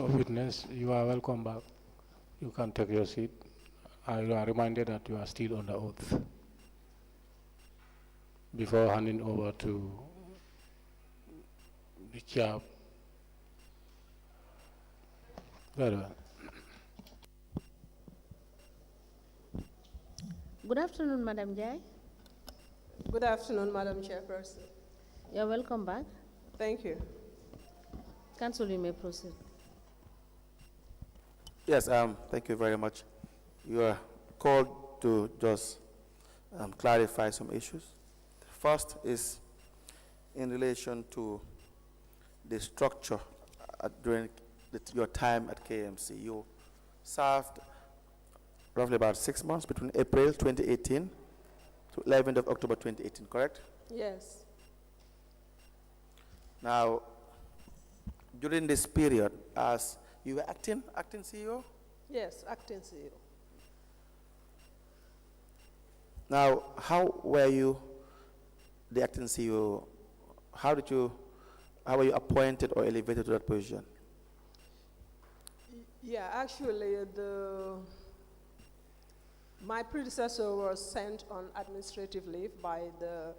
witness, you are welcome back. You can take your seat. You are reminded that you are still under oath. Before handing over to the chair. Very well. Good afternoon, Madam Njie. Good afternoon, Madam Chairperson. You're welcome back. Thank you. Council, you may proceed. Yes, thank you very much. You are called to just clarify some issues. First is in relation to the structure during your time at KMC. You served roughly about 6 months between April 2018 to 11th of October 2018, correct? Yes. Now, during this period, as you were acting CEO? Yes, acting CEO. Now, how were you the acting CEO? How were you appointed or elevated to that position? Yeah, actually, my predecessor was sent on administrative leave by the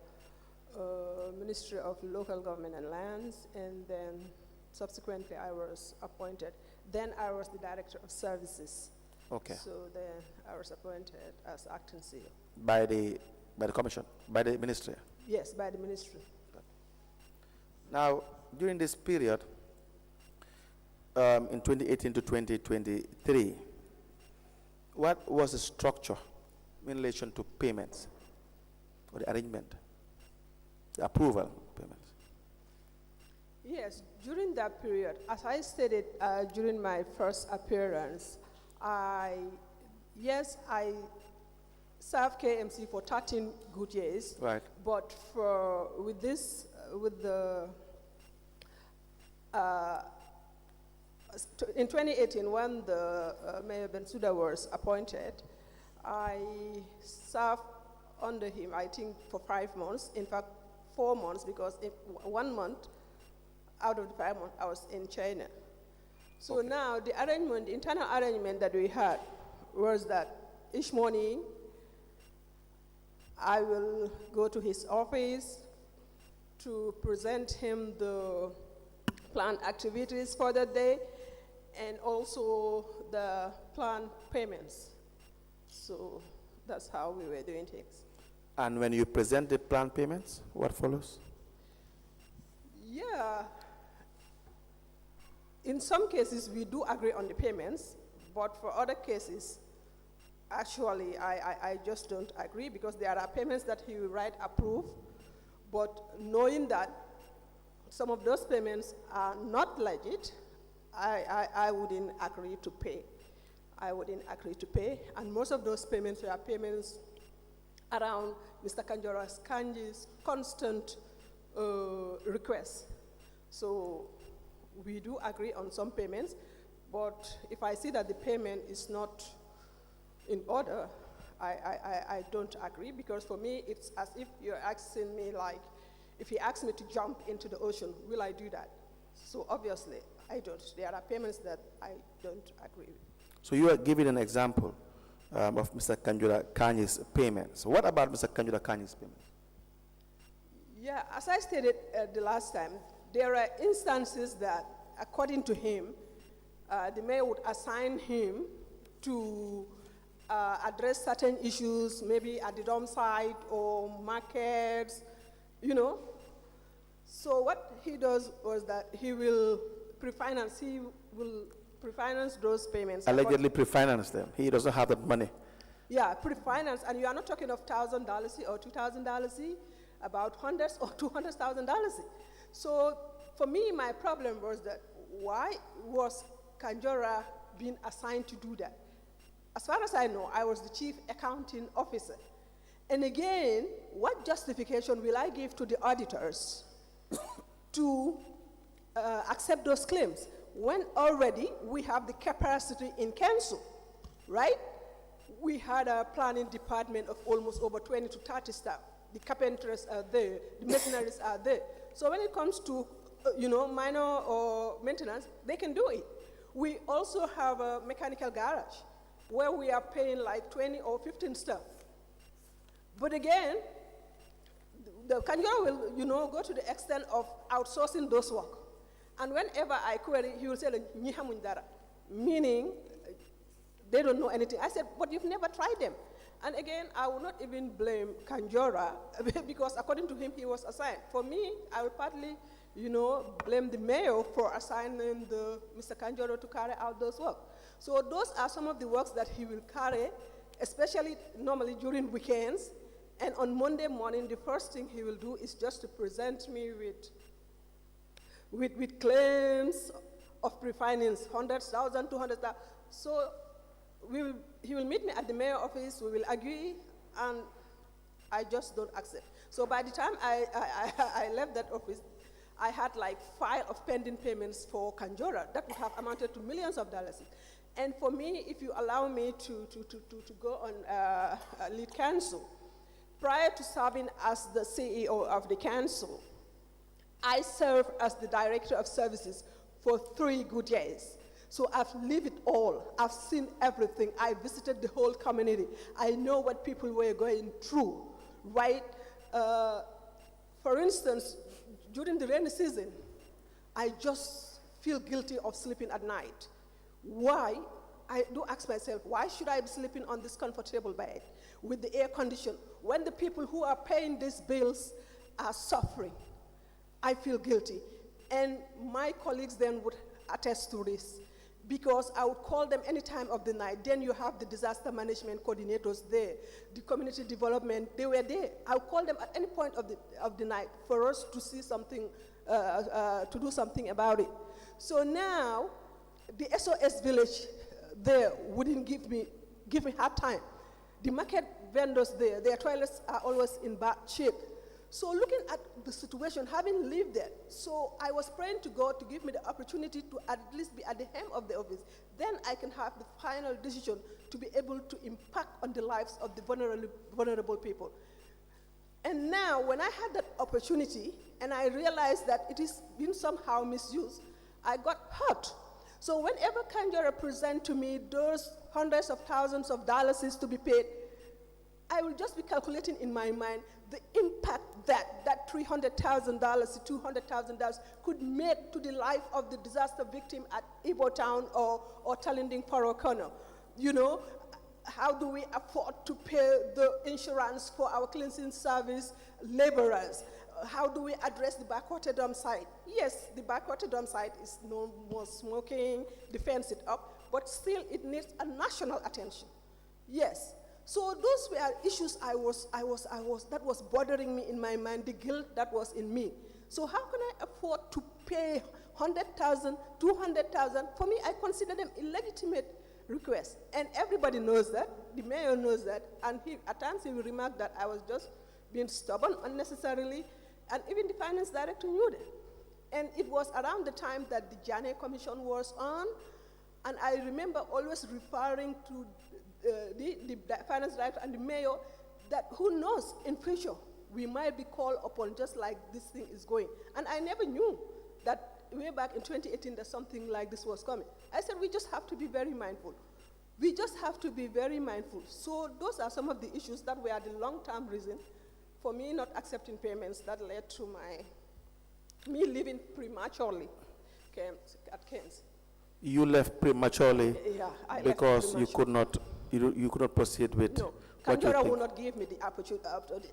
Ministry of Local Government and Lands, and then subsequently I was appointed. Then I was the Director of Services. Okay. So then I was appointed as acting CEO. By the commission, by the ministry? Yes, by the ministry. Now, during this period, in 2018 to 2023, what was the structure in relation to payments or the arrangement, the approval payments? Yes, during that period, as I stated during my first appearance, I served KMC for 13 good years. Right. But with in 2018, when the Mayor Bensouda was appointed, I served under him, I think, for 5 months. In fact, 4 months, because 1 month out of the 5 months, I was in China. So okay. Now the arrangement, the internal arrangement that we had was that each morning I will go to his office to present him the planned activities for the day and also the planned payments. So that's how we were doing things. And when you present the planned payments, what follows? Yeah. In some cases, we do agree on the payments, but for other cases, actually, I just don't agree, because there are payments that he will write approve, but knowing that some of those payments are not legit, I wouldn't agree to pay. I wouldn't agree to pay, and most of those payments were payments around Mr. Kanji's constant requests. So we do agree on some payments, but if I see that the payment is not in order, I don't agree, because for me, it's as if you're asking me, like, if he asks me to jump into the ocean, will I do that? So obviously, I don't. There are payments that I don't agree with. So you are giving an example of Mr. Kanji's payments. What about Mr. Kanji's payments? Yeah, as I stated the last time, there are instances that, according to him, the mayor would assign him to address certain issues, maybe at the dump site or markets, you know. So what he does was that he will pre-finance those payments. Allegedly pre-finance them. He doesn't have that money. Yeah, pre-finance, and you are not talking of $1,000 or $2,000, about hundreds or $200,000. So for me, my problem was that why was Kanjora being assigned to do that? As far as I know, I was the chief accounting officer. And again, what justification will I give to the auditors to accept those claims when already we have the capacity in council, right? We had a planning department of almost over 20 to 30 staff. The carpenters are there, the mercenaries are there. So when it comes to minor or maintenance, they can do it. We also have a mechanical garage where we are paying like 20 or 15 staff. But again, the Kanjura will, go to the extent of outsourcing those work. And whenever I query, he will say, "Nyi hamuñ dara," meaning they don't know anything. I said, but you've never tried them. And again, I will not even blame Kanjura because according to him, he was assigned. For me, I will partly, blame the mayor for assigning Mr. Kanjura to carry out those work. So those are some of the works that he will carry, especially normally during weekends. And on Monday morning, the first thing he will do is just to present me with claims of pre-finance, 100,000, 200,000. So he will meet me at the mayor office, we will agree, and I just don't accept. So by the time I left that office, I had like 5 of pending payments for Kanjura that would have amounted to millions of dollars. And for me, if you allow me to go on lead counsel, prior to serving as the CEO of the council, I served as the director of services for 3 good years. So I've lived it all. I've seen everything. I visited the whole community. I know what people were going through, right? For instance, during the rainy season, I just feel guilty of sleeping at night. Why? I do ask myself, why should I be sleeping on this comfortable bed with the air condition when the people who are paying these bills are suffering? I feel guilty. And my colleagues then would attest to this, because I would call them any time of the night. Then you have the disaster management coordinators there, the community development, they were there. I would call them at any point of the night for us to see something, to do something about it. So now, the SOS village there wouldn't give me hard time. The market vendors there, their toilets are always in bad shape. So looking at the situation, having lived there, so I was praying to God to give me the opportunity to at least be at the helm of the office. Then I can have the final decision to be able to impact on the lives of the vulnerable people. And now, when I had that opportunity, and I realized that it is being somehow misused, I got hurt. So whenever Kanjura present to me those hundreds of thousands of dollars to be paid, I will just be calculating in my mind the impact that $300,000 to $200,000 could make to the life of the disaster victim at Ibo Town or Talinding Porokono. How do we afford to pay the insurance for our cleansing service laborers? How do we address the backwater dump site? Yes, the backwater dump site is no more smoking, they fence it up, but still it needs a national attention. Yes. So those were issues that was bothering me in my mind, the guilt that was in me. So how can I afford to pay 100,000, 200,000? For me, I consider them illegitimate requests. And everybody knows that, the mayor knows that, and at times he will remark that I was just being stubborn unnecessarily, and even the finance director knew that. And it was around the time that the Njie Commission was on, and I remember always referring to the finance director and the mayor that who knows, in future, we might be called upon just like this thing is going. And I never knew that way back in 2018 that something like this was coming. I said we just have to be very mindful. We just have to be very mindful. So those are some of the issues that were the long-term reason for me not accepting payments that led to me leaving prematurely at KMC. You left prematurely because you could not proceed with what you Kanjura think. will not give me the opportunity.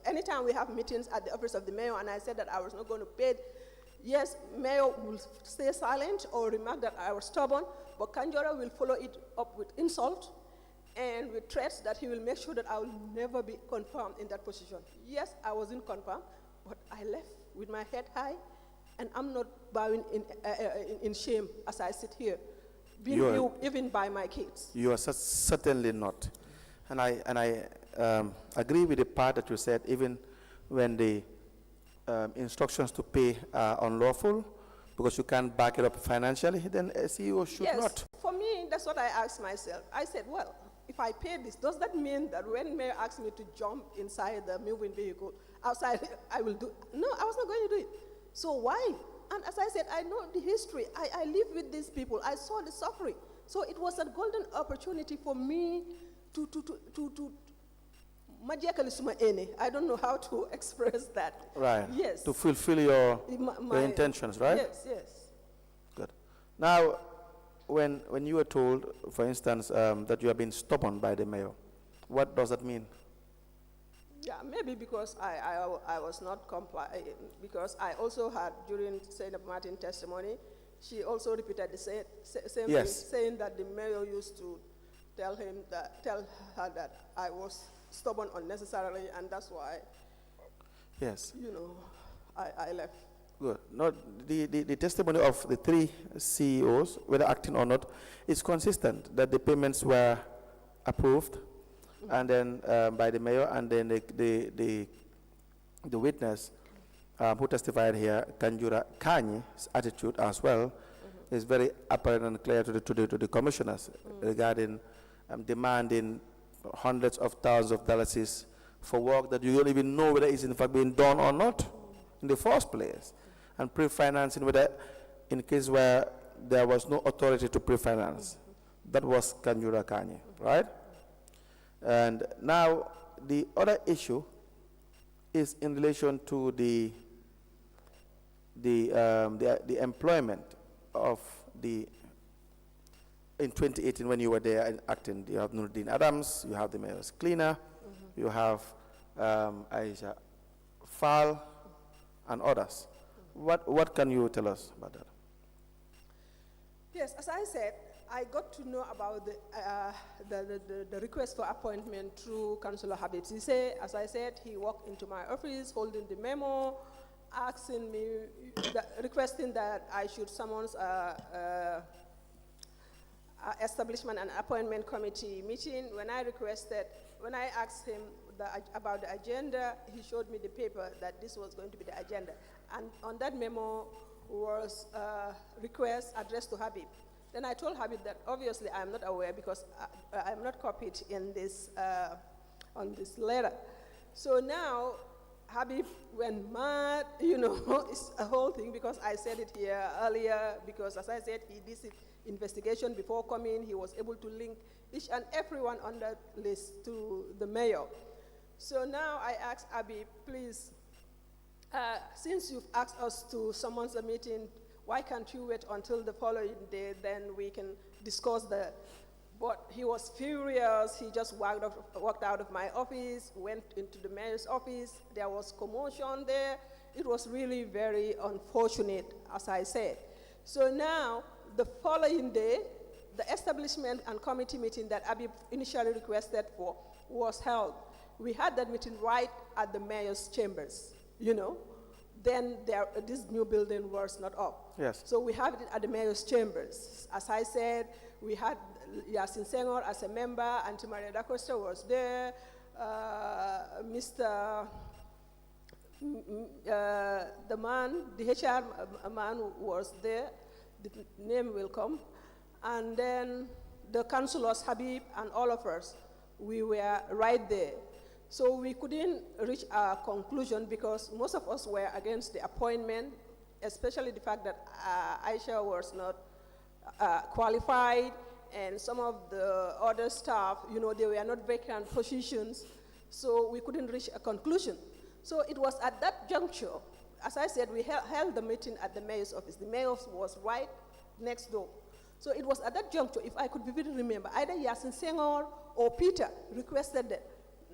Anytime we have meetings at the office of the mayor and I said that I was not going to pay, yes, mayor will stay silent or remark that I was stubborn, but Kanjura will follow it up with insult and with threats that he will make sure that I will never be confirmed in that position. Yes, I wasn't confirmed, but I left with my head high, and I'm not bowing in shame as I sit here, being viewed even by my kids. You are certainly not. And I agree with the part that you said, even when the instructions to pay are unlawful, because you can't back it up financially, then a CEO should not. For me, that's what I asked myself. I said, well, if I pay this, does that mean that when mayor asks me to jump inside the moving vehicle outside, I will do? No, I was not going to do it. So why? And as I said, I know the history. I live with these people. I saw the suffering. So it was a golden opportunity for me to I don't know how to express that. Right. Yes. To fulfill your My intentions, right? Yes, yes. Good. Now, when you were told, for instance, that you have been stubborn by the mayor, what does that mean? Yeah, maybe because I was not complying, because I also had, during Senator Martin's testimony, she also repeated the same thing, saying that the mayor used to tell her that I was stubborn unnecessarily, and that's why, yes, I left. Good. No, the testimony of the three CEOs, whether acting or not, is consistent that the payments were approved, and then by the mayor, and then the witness who testified here, Kanjura Kanyi's attitude as well, is very apparent and clear to the commissioners regarding demanding hundreds of thousands of dollars for work that you don't even know whether it's in fact being done or not in the first place, and pre-financing whether in case where there was no authority to pre-finance. That was Kanjura Kanyi, right? And now the other issue is in relation to the employment of in 2018 when you were there and acting. You have Nuruddin Adams, you have the mayor's cleaner, you have Aisha Fall, and others. What can you tell us about that? Yes, as I said, I got to know about the request for appointment through Councillor Habib Sise. As I said, he walked into my office holding the memo, asking me, requesting that I should summons establishment and appointment committee meeting. When I asked him about the agenda, he showed me the paper that this was going to be the agenda. And on that memo was a request addressed to Habib. Then I told Habib that obviously I'm not aware because I'm not copied in this, on this letter. So now Habib went mad, it's a whole thing because I said it here earlier, because as I said, he did his investigation before coming. He was able to link each and everyone on that list to the mayor. So now I asked Habib, please, since you've asked us to summon a meeting, why can't you wait until the following day, then we can discuss the, but he was furious. He just walked out of my office, went into the mayor's office. There was commotion there. It was really very unfortunate, as I said. So now, the following day, the establishment and committee meeting that Habib initially requested for was held. We had that meeting right at the mayor's chambers, Then this new building was not up. Yes. So we have it at the mayor's chambers. As I said, we had Yasin Senghor as a member, Auntie Maria Da Costa was there, Mr. The HR man was there, the name will come, and then the councillors, Habib, and all of us, we were right there. So we couldn't reach a conclusion because most of us were against the appointment, especially the fact that Aisha was not qualified, and some of the other staff, they were not vacant positions, so we couldn't reach a conclusion. So it was at that juncture, as I said, we held the meeting at the mayor's office. The mayor was right next door. So it was at that juncture, if I could vividly remember, either Yasin Senghor or Peter requested that,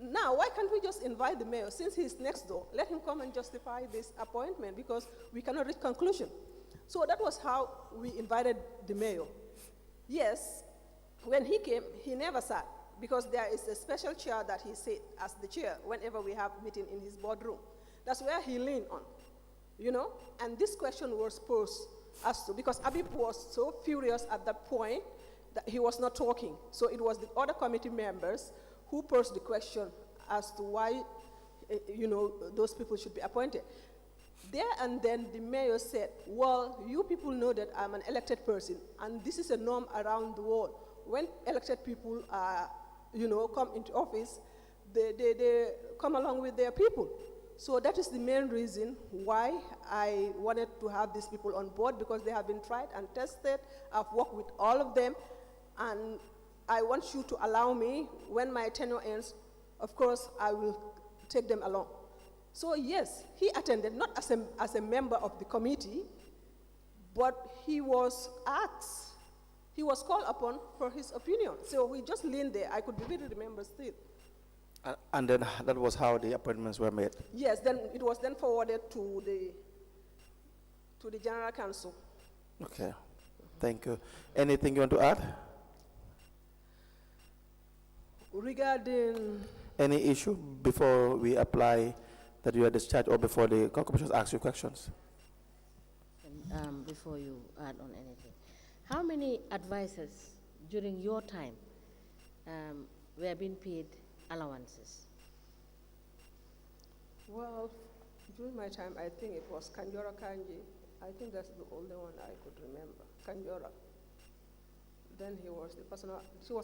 now, why can't we just invite the mayor? Since he's next door, let him come and justify this appointment because we cannot reach conclusion. So that was how we invited the mayor. Yes, when he came, he never sat because there is a special chair that he sits as the chair whenever we have meeting in his boardroom. That's where he leaned on, And this question was posed as to, because Habib was so furious at that point that he was not talking. So it was the other committee members who posed the question as to why, those people should be appointed. There and then the mayor said, well, you people know that I'm an elected person, and this is a norm around the world. When elected people come into office, they come along with their people. So that is the main reason why I wanted to have these people on board, because they have been tried and tested. I've worked with all of them, and I want you to allow me, when my tenure ends, of course, I will take them along. So yes, he attended, not as a member of the committee, but he was asked, he was called upon for his opinion. So we just leaned there. I could vividly remember still. And then that was how the appointments were made. Yes, then it was then forwarded to the General Council. Okay, thank you. Anything you want to add? Regarding Any issue before we apply that you are discharged, or before the commissioners ask you questions? Before you add on anything, how many advisors during your time were being paid allowances? Well, during my time, I think it was Kanjora Kanji. I think that's the only one I could remember, Kanjora. Then he was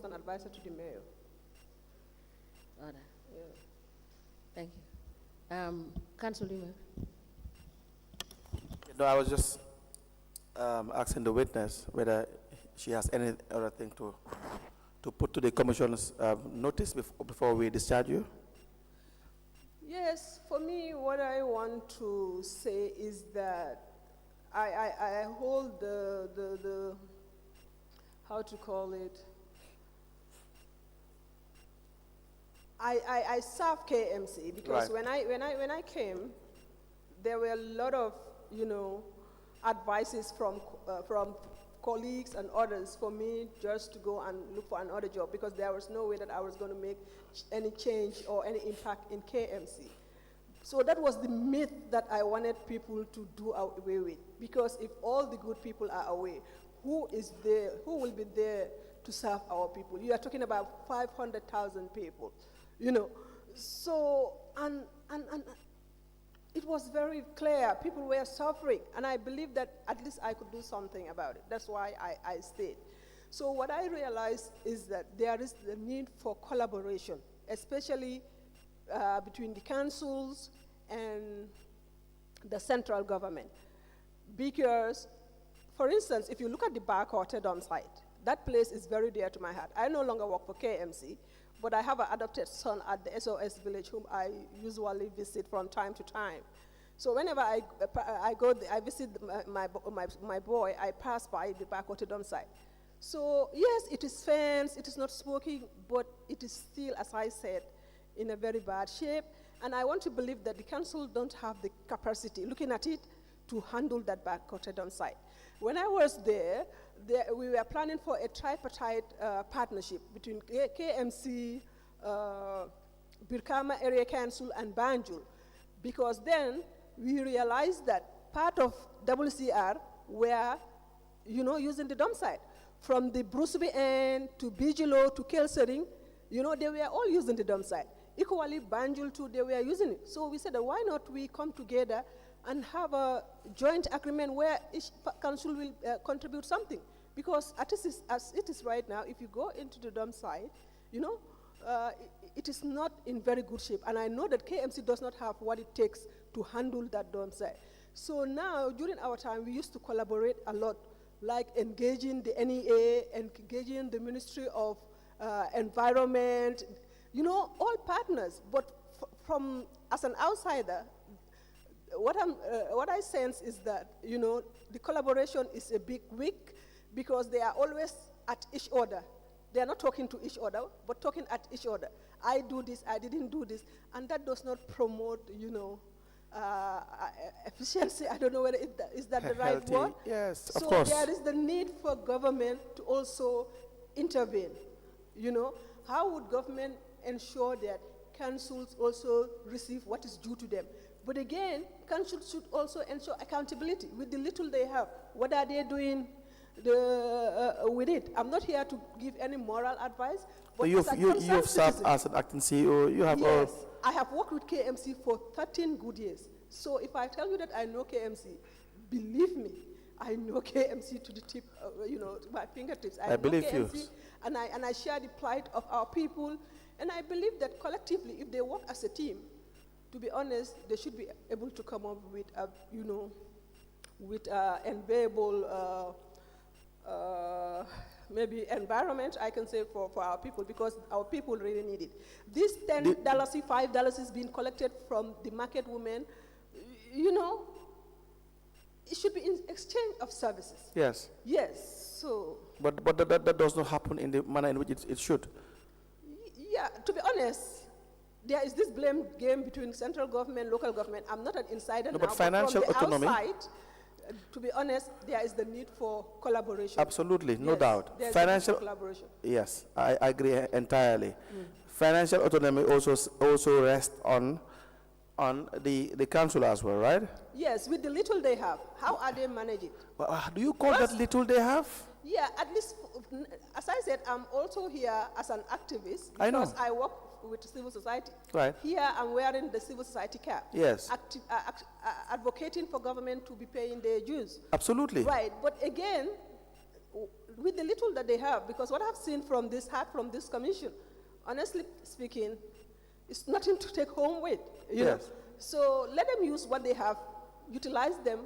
an advisor to the mayor. Order. Yeah. Thank you. Council Lima. No, I was just asking the witness whether she has any other thing to put to the commission's notice before we discharge you. Yes, for me, what I want to say is that I hold the how to call it, I serve KMC because Right. when I came, there were a lot of advices from colleagues and others for me just to go and look for another job, because there was no way that I was going to make any change or any impact in KMC. So that was the myth that I wanted people to do away with, because if all the good people are away, who will be there to serve our people? You are talking about 500,000 people, So, and it was very clear. People were suffering, and I believed that at least I could do something about it. That's why I stayed. So what I realized is that there is the need for collaboration, especially between the councils and the central government. Because, for instance, if you look at the Bar Rotterdam site, that place is very dear to my heart. I no longer work for KMC, but I have an adopted son at the SOS village whom I usually visit from time to time. So whenever I go there, I visit my boy, I pass by the Bar Rotterdam site. So yes, it is fenced, it is not smoking, but it is still, as I said, in a very bad shape. And I want to believe that the council don't have the capacity, looking at it, to handle that Bar Rotterdam site. When I was there, we were planning for a tripartite partnership between KMC, Birkama Area Council, and Banjul, because then we realized that part of WCR were, using the dump site. From the Bruceby end to Bijilo to Kelsering, they were all using the dump site. Equally, Banjul too, they were using it. So we said, why not we come together and have a joint agreement where each council will contribute something? Because as it is right now, if you go into the dump site, it is not in very good shape. And I know that KMC does not have what it takes to handle that dump site. So now, during our time, we used to collaborate a lot, like engaging the NEA, engaging the Ministry of Environment, all partners. But as an outsider, what I sense is that, the collaboration is a bit weak, because they are always at each other. They are not talking to each other, but talking at each other. I do this, I didn't do this, and that does not promote, efficiency. I don't know whether is that the right Healthy. word? Yes, of so course. There is the need for government to also intervene. How would government ensure that councils also receive what is due to them? But again, councils should also ensure accountability with the little they have. What are they doing with it? I'm not here to give any moral advice. But So you've served as an acting CEO. You have yes, I have worked with KMC for 13 good years. So if I tell you that I know KMC, believe me, I know KMC to the tip, to my fingertips. I know believe KMC, you. and I share the plight of our people. And I believe that collectively, if they work as a team, to be honest, they should be able to come up with a, with enviable, maybe environment, I can say, for our people, because our people really need it. This $10, $5 is being collected from the market women, it should be in exchange of services. Yes. Yes, so. But that does not happen in the manner in which it should. Yeah, to be honest, there is this blame game between central government, local government. I'm not an insider now, But financial from the autonomy. outside, to be honest, there is the need for collaboration. Absolutely, no Yes, doubt. there's Financial a need for collaboration. Yes, I agree entirely. Financial autonomy also rests on the council as well, right? Yes, with the little they have, how are they managing? Well, do you call that little they have? Yeah, at least, as I said, I'm also here as an activist I know. because I work with civil society. Right. Here, I'm wearing the civil society cap. Yes. Advocating for government to be paying their dues. Absolutely. Right, but again, with the little that they have, because what I've seen from this commission, honestly speaking, it's nothing to take home with, you know. Yes. So let them use what they have, utilize them,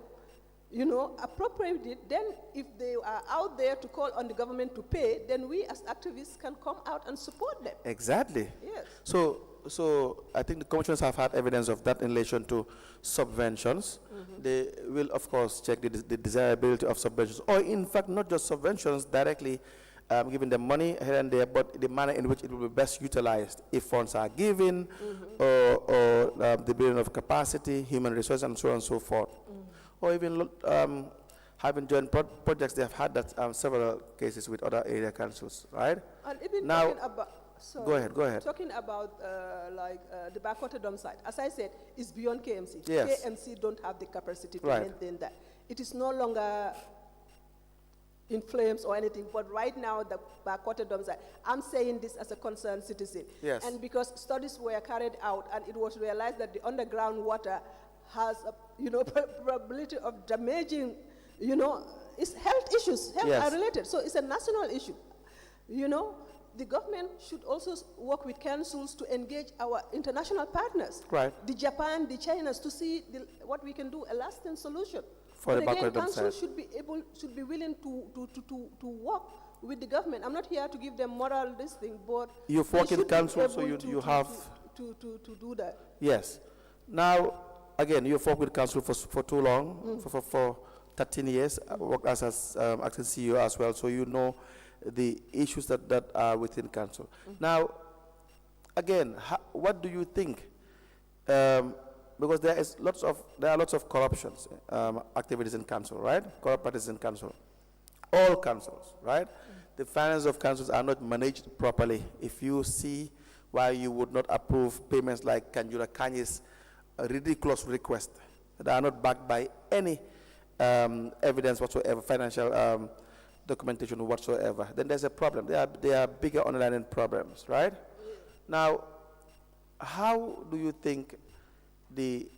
appropriate it. Then if they are out there to call on the government to pay, then we as activists can come out and support them. Exactly. Yes. So I think the commissioners have had evidence of that in relation to subventions. They will, of course, check the desirability of subventions, or in fact, not just subventions directly, giving them money here and there, but the manner in which it will be best utilized. If funds are given, or the building of capacity, human resources, and so on and so forth. Or even having joint projects. They have had that several cases with other area councils, right? And even Now, talking about, sorry, go ahead. Talking about the backwater dump site, as I said, it's beyond KMC. Yes. KMC don't have the capacity to Right. maintain that. It is no longer in flames or anything, but right now the backwater dump site, I'm saying this as a concerned citizen. Yes. And because studies were carried out and it was realized that the underground water has a probability of damaging, it's health issues, health Yes. are related. So it's a national issue. The government should also work with councils to engage our international partners. Right. The Japan, the Chinas, to see what we can do, a lasting solution. For the But again, backward dump councils site. should be willing to work with the government. I'm not here to give them moral this thing, but You've they worked in should be council, so able you have... to do that. Yes. Now, again, you've worked with council for too long, for 13 years, worked as acting CEO as well, so you know the issues that are within council. Now, again, what do you think? Because there are lots of corruptions, activities in council, right? Corrupt practices in council. All councils, right? The finances of councils are not managed properly. If you see why you would not approve payments like Kanjura Kanye's ridiculous request that are not backed by any evidence whatsoever, financial documentation whatsoever, then there's a problem. There are bigger underlying problems, right? Now, how do you think the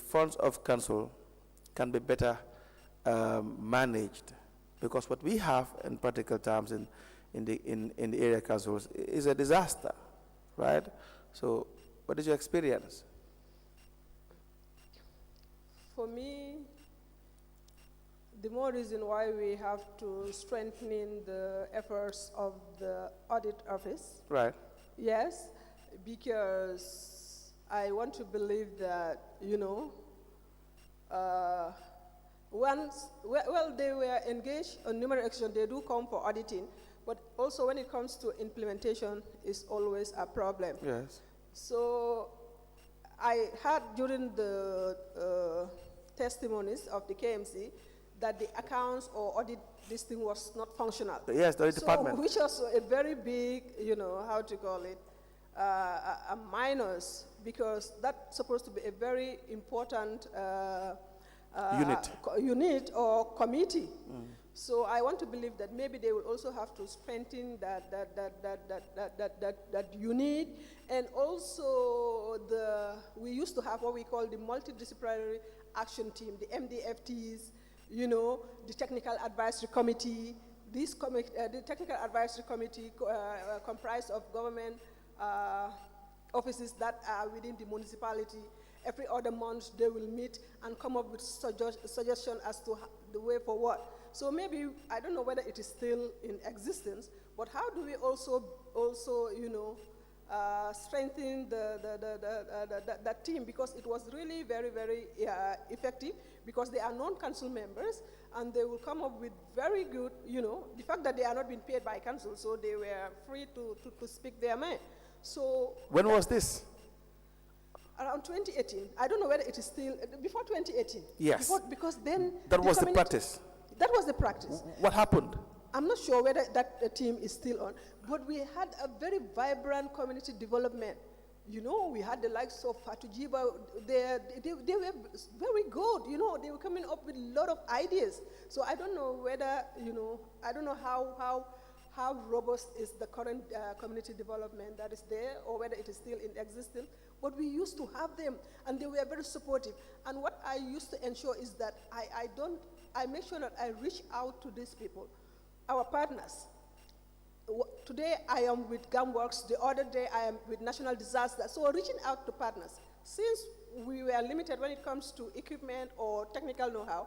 funds of council can be better managed? Because what we have in practical terms in the area councils is a disaster, right? So, what is your experience? For me, the more reason why we have to strengthen the efforts of the audit office. Right. Yes, because I want to believe that, once, they were engaged on numerous actions, they do come for auditing, but also when it comes to implementation, it's always a problem. Yes. So I heard during the testimonies of the KMC that the accounts or audit this thing was not functional. Yes, the audit department. Which was a very big, how to call it, a minus, because that's supposed to be a very important unit or committee. So I want to believe that maybe they will also have to strengthen that unit, and also we used to have what we call the multidisciplinary action team, the MDFTs, the technical advisory committee. The technical advisory committee comprised of government offices that are within the municipality. Every other month they will meet and come up with suggestion as to the way forward. So maybe, I don't know whether it is still in existence, but how do we also strengthen that team, because it was really very, very effective, because they are non-council members and they will come up with very good, the fact that they are not being paid by council, so they were free to speak their mind. So When was this? around 2018, I don't know whether it is still, before 2018. Yes. Because then That was the community- practice. That was the practice. What happened? I'm not sure whether that team is still on, but we had a very vibrant community development. We had the likes of Fatujiba, they were very good, they were coming up with a lot of ideas. So I don't know whether, I don't know how robust is the current community development that is there, or whether it is still in existence, but we used to have them, and they were very supportive. And what I used to ensure is that I make sure that I reach out to these people, our partners. Today I am with GAMWorks, the other day I am with National Disaster. So reaching out to partners. Since we were limited when it comes to equipment or technical know-how,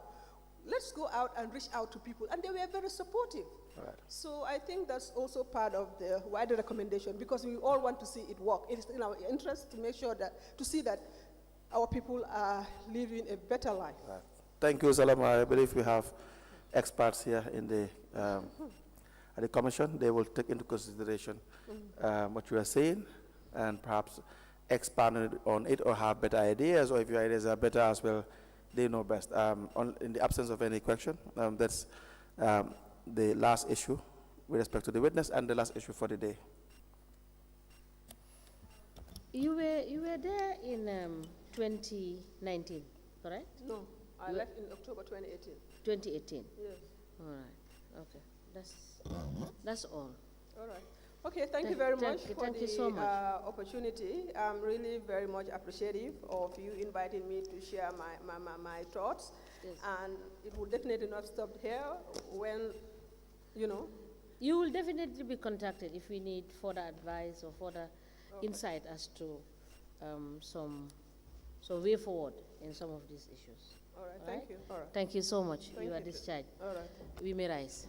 let's go out and reach out to people. And they were very supportive. Right. So I think that's also part of the wider recommendation, because we all want to see it work. It is in our interest to make sure to see that our people are living a better life. Right. Thank you, Salamang. I believe we have experts here in the at the commission. They will take into consideration what you are saying and perhaps expand on it or have better ideas, or if your ideas are better as well, they know best. In the absence of any question, that's the last issue with respect to the witness and the last issue for the day. You were there in 2019, correct? No, I left in October 2018. 2018. Yes. All right. Okay. That's all. All right. Okay, thank you very much for thank you the so much. opportunity. I'm really very much appreciative of you inviting me to share my thoughts. Yes. And it will definitely not stop here when, You will definitely be contacted if we need further advice or further insight as to some way forward in some of these issues. All right, All thank right? you. All right. Thank you so much. Thank You are you. discharged. All right. We may rise.